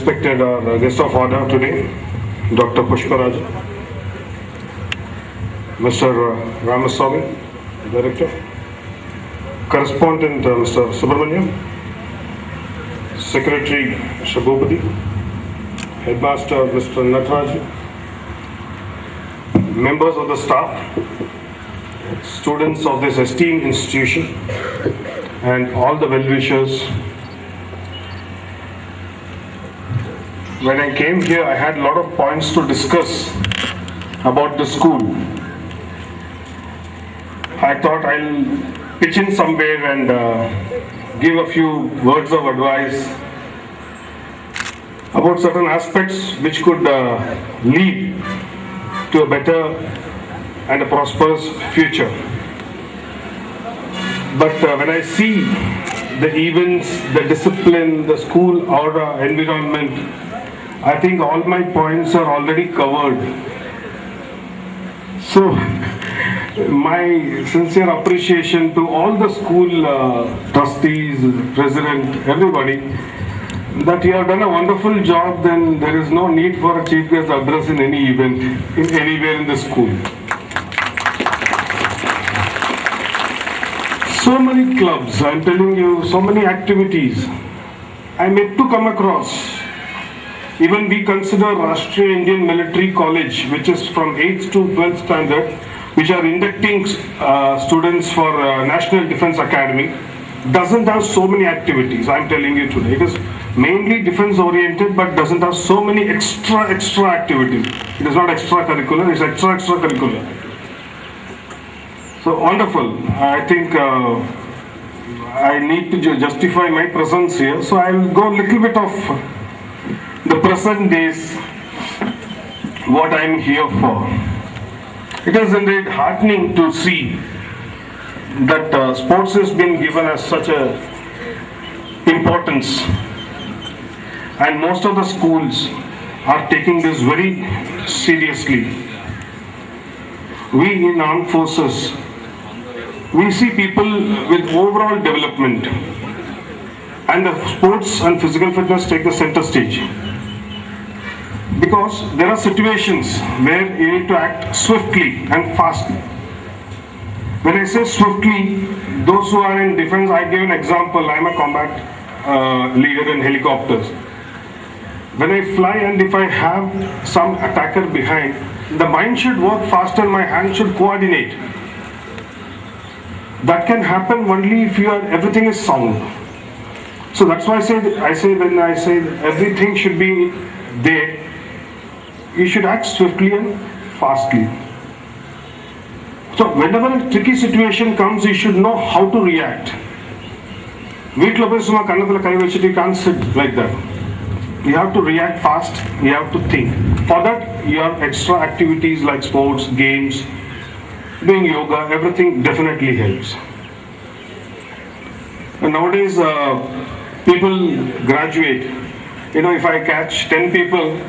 respected guest of honor today, Dr. Rajan, Mr. Ramaswamy, Director, Correspondent Mr. Subramaniam, Secretary Mr. Bhupati, Headmaster Mr. Nataraj, members of the staff, students of this esteemed institution, and all the well-wishers. When I came here, I had a lot of points to discuss about the school. I thought I'll pitch in somewhere and give a few words of advice about certain aspects which could lead to a better and a prosperous future. But when I see the events, the discipline, the school aura, environment, I think all my points are already covered. So, my sincere appreciation to all the school trustees, president, everybody, that you have done a wonderful job. Then there is no need for a chief guest address in any event, anywhere in the school. So many clubs, I am telling you, so many activities I am yet to come across. Even we consider Rashtriya Indian Military College, which is from 8th to 12th standard, which are inducting students for National Defence Academy, doesn't have so many activities. I am telling you today, it is mainly defence oriented, but doesn't have so many extra activities. It is not extracurricular, it's extracurricular. So wonderful. I think I need to justify my presence here, so I will go a little bit of the present days, what I am here for. It is indeed heartening to see that sports has been given as such a importance, and most of the schools are taking this very seriously. We in armed forces, we see people with overall development, and the sports and physical fitness take the center stage. Because there are situations where you need to act swiftly and fast. When I say swiftly, those who are in defense, I give an example. I am a combat leader in helicopters. When I fly and if I have some attacker behind, the mind should work faster, my hand should coordinate. That can happen only if everything is sound. So that's why I say when I say everything should be there, you should act swiftly and fastly. So whenever a tricky situation comes, you should know how to react. You can't sit like that. You have to react fast, you have to think. For that, your extra activities like sports, games, doing yoga, everything definitely helps. And nowadays, people graduate. If I catch 10 people,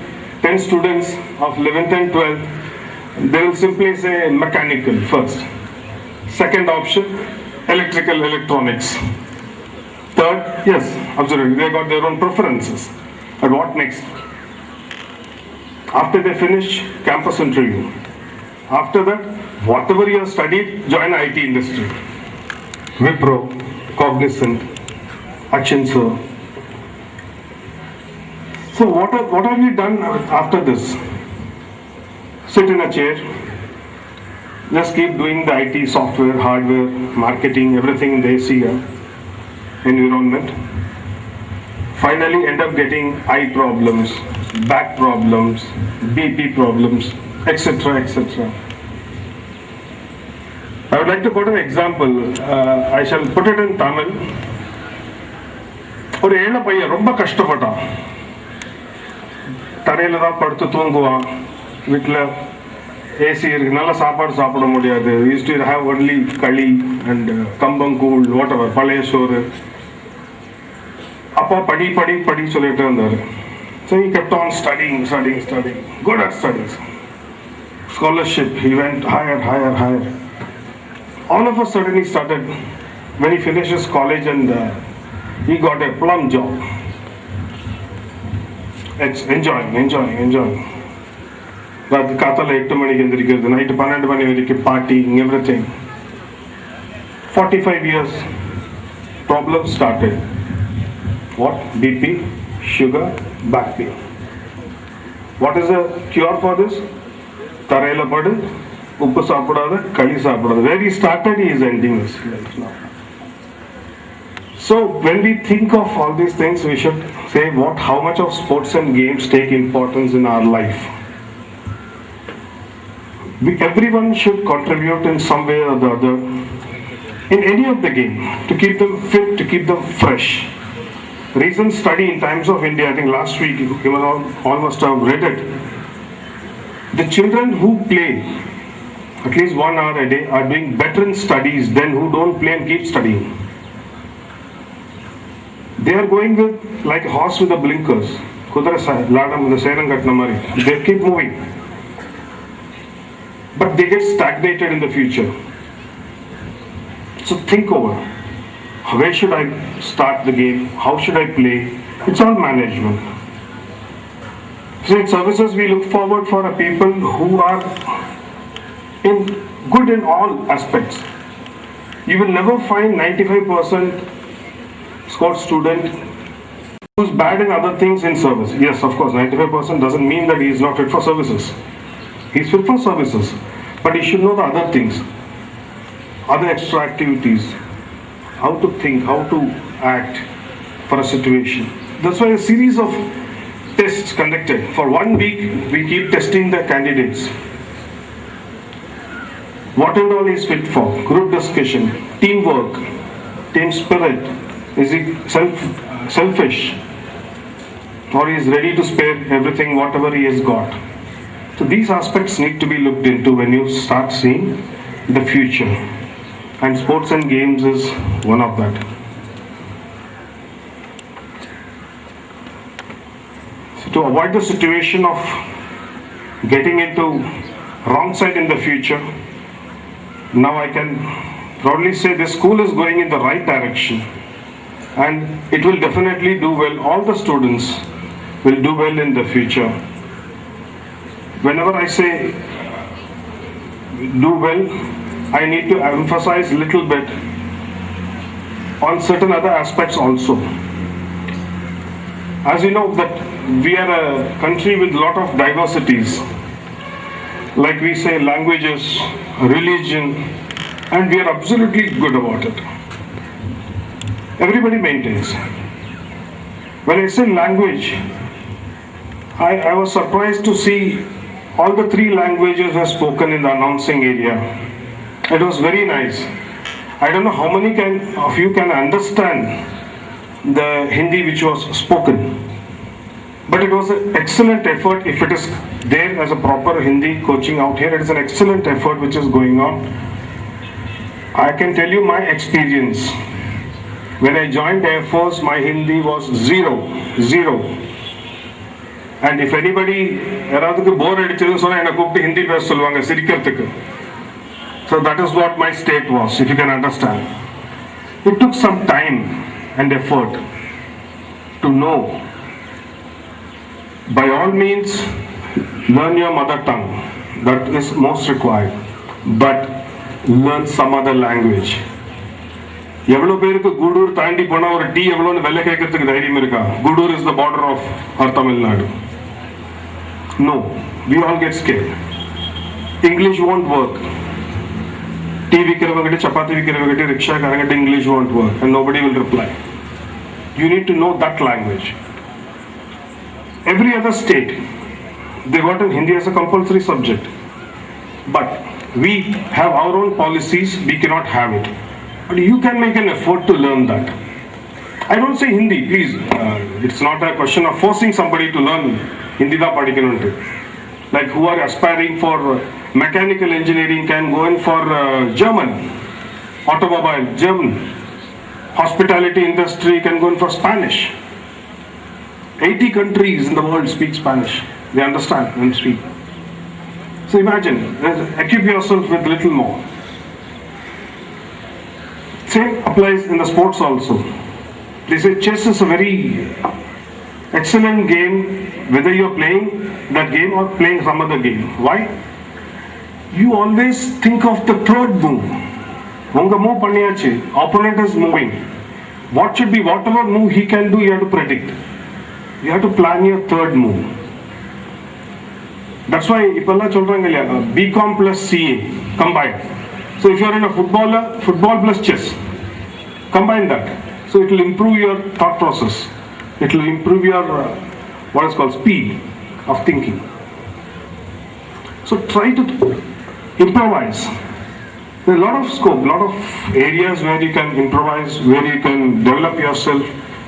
10 students of 11th and 12th, they will simply say mechanical first. Second option, electrical, electronics. Third, yes, absolutely, they got their own preferences. But what next? After they finish, campus interview. After that, whatever you have studied, join IT industry. Wipro, Cognizant, Accenture. So what have you done after this? Sit in a chair, just keep doing the IT, software, hardware, marketing, everything in the ACR environment. Finally end up getting eye problems, back problems, BP problems, etc. etc. I would like to quote an example. I shall put it in Tamil. ஒரு ஏழை பையன் ரொம்ப கஷ்டப்பட்டான். தரையில தான் படுத்து தூங்குவான். வீட்டில் AC இருக்கு, நல்ல சாப்பாடு சாப்பிட முடியாது. யூஸ் டு ஹேவ் ஒன்லி களி அண்ட் கம்பங்கூழ், வாட் எவர், பழைய சோறு. அப்பா படி படி படி சொல்லிட்டு இருந்தார். So he kept on studying, good at studies. Scholarship, he went higher. All of a sudden he started, when he finished his college and he got a plum job. It's enjoying. But Katala 8 மணிக்கு எந்திரிக்கிறது night 12 மணி வரைக்கும் partying everything. 45 years, problem started. What? BP, sugar, back pain. What is the cure for this? தரையில படு, உப்பு சாப்பிடாத, களி சாப்பிடாத. Where he started, he is ending his life now. So when we think of all these things, we should say how much of sports and games take importance in our life. Everyone should contribute in some way or the other in any of the game to keep them fit, to keep them fresh. Recent study in Times of India, I think last week, you almost have read it. The children who play at least 1 hour a day are doing better in studies than who don't play and keep studying. They are going with like a horse with the blinkers. They keep moving. But they get stagnated in the future. So think over. Where should I start the game? How should I play? It's all management. So in services, we look forward for a people who are good in all aspects. You will never find 95% score student who's bad in other things in service. Yes, of course, 95% doesn't mean that he is not fit for services. He's fit for services, but he should know the other things, other extra activities, how to think, how to act for a situation. That's why a series of tests conducted. For 1 week, we keep testing the candidates. What and all is fit for? Group discussion, teamwork, team spirit. Is he selfish? Or he is ready to spare everything, whatever he has got? So these aspects need to be looked into when you start seeing the future. And sports and games is one of that. So to avoid the situation of getting into wrong side in the future, now I can proudly say this school is going in the right direction. And it will definitely do well. All the students will do well in the future. Whenever I say do well, I need to emphasize a little bit on certain other aspects also. As you know that we are a country with a lot of diversities. Like we say languages, religion, and we are absolutely good about it. Everybody maintains. When I say language, I was surprised to see all the 3 languages were spoken in the announcing area. It was very nice. I don't know how many of you can understand the Hindi which was spoken. But it was an excellent effort. If it is there as a proper Hindi coaching out here, it is an excellent effort which is going on. I can tell you my experience. When I joined Air Force, my Hindi was zero. And if anybody யாராவதுக்கு போர் அடிச்சதுன்னு சொன்னா என்னை கூப்பிட்டு ஹிந்தி பேச சொல்லுவாங்க சிரிக்கிறதுக்கு. So that is what my state was, if you can understand. It took some time and effort to know. By all means, learn your mother tongue. That is most required. But learn some other language. எவ்வளோ பேருக்கு கூடூர் தாண்டி போனால் ஒரு tea எவ்வளோன்னு வெள்ளை கேட்கறதுக்கு தைரியம் இருக்கா? Gudur is the border of our Tamil Nadu. No, we all get scared. English won't work. Tea விற்கிறவங்கிட்ட சப்பாத்தி விற்கிறவங்கிட்ட ரிக்ஷாக்காரங்கிட்ட English won't work and nobody will reply. You need to know that language. Every other state, they got in Hindi as a compulsory subject. But we have our own policies, we cannot have it. But you can make an effort to learn that. I don't say Hindi, please. It's not a question of forcing somebody to learn Hindi da padikkanundu. Like who are aspiring for mechanical engineering can go in for German, automobile, German. Hospitality industry can go in for Spanish. 80 countries in the world speak Spanish. They understand and speak. So imagine, equip yourself with little more. Same applies in the sports also. They say chess is a very excellent game whether you're playing that game or playing some other game. Why? You always think of the third move. Unga move panniyachi, opponent is moving. What should be, whatever move he can do, you have to predict. You have to plan your third move. That's why ipalla solranga illaya, BCom plus CA combined. So if you're in a football plus chess, combine that. So it will improve your thought process. It will improve your what is called speed of thinking. So try to improvise. There are a lot of scope, lot of areas where you can improvise, where you can develop yourself,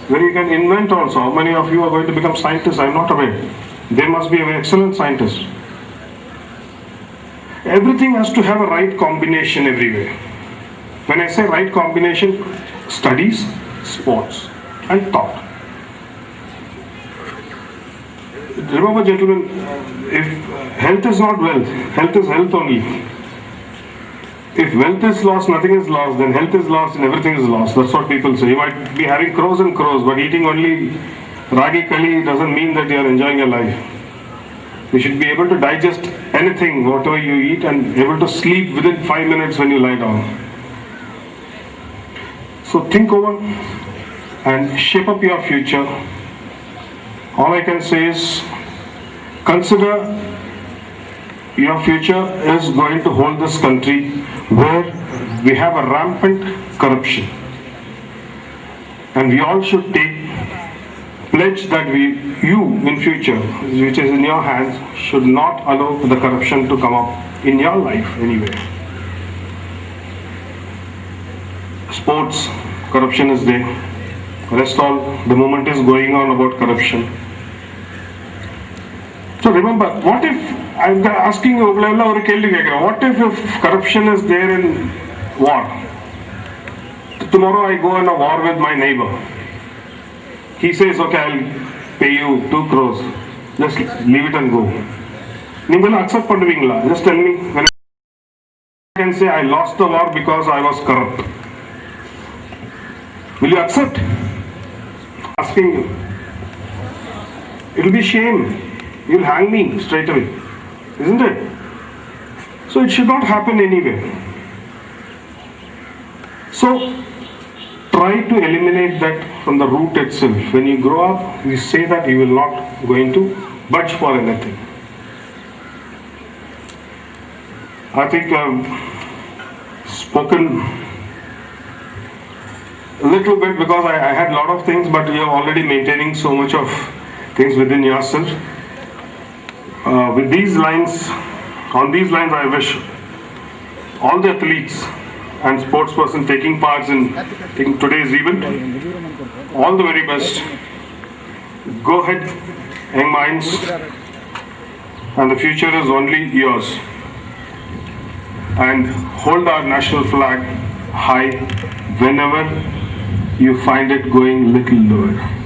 where you can invent also. How many of you are going to become scientists? I'm not aware. They must be an excellent scientist. Everything has to have a right combination everywhere. When I say right combination, studies, sports, and thought. Remember, gentlemen, if health is not wealth, health is health only. If wealth is lost, nothing is lost, then health is lost and everything is lost. That's what people say. You might be having crores and crores, but eating only ragi kali doesn't mean that you are enjoying your life. You should be able to digest anything, whatever you eat, and able to sleep within 5 minutes when you lie down. So think over and shape up your future. All I can say is, consider your future is going to hold this country where we have a rampant corruption. And we all should take pledge that you in future, which is in your hands, should not allow the corruption to come up in your life anyway. Sports, corruption is there. Rest all, the movement is going on about corruption. So remember, what if, I'm asking you, what if corruption is there in war? Tomorrow I go in a war with my neighbor. He says, okay, I'll pay you 2 crores. Just leave it and go. Ningala accept panduvingla. Just tell me, when I can say I lost the war because I was corrupt. Will you accept? Asking you. It will be shame. You'll hang me straight away. Isn't it? So it should not happen anyway. So try to eliminate that from the root itself. When you grow up, you say that you will not going to budge for anything. I think I've spoken a little bit because I had a lot of things, but you're already maintaining so much of things within yourself. With these lines, on these lines, I wish all the athletes and sportsperson taking parts in today's event, all the very best. Go ahead, young minds, and the future is only yours. And hold our national flag high whenever you find it going little lower.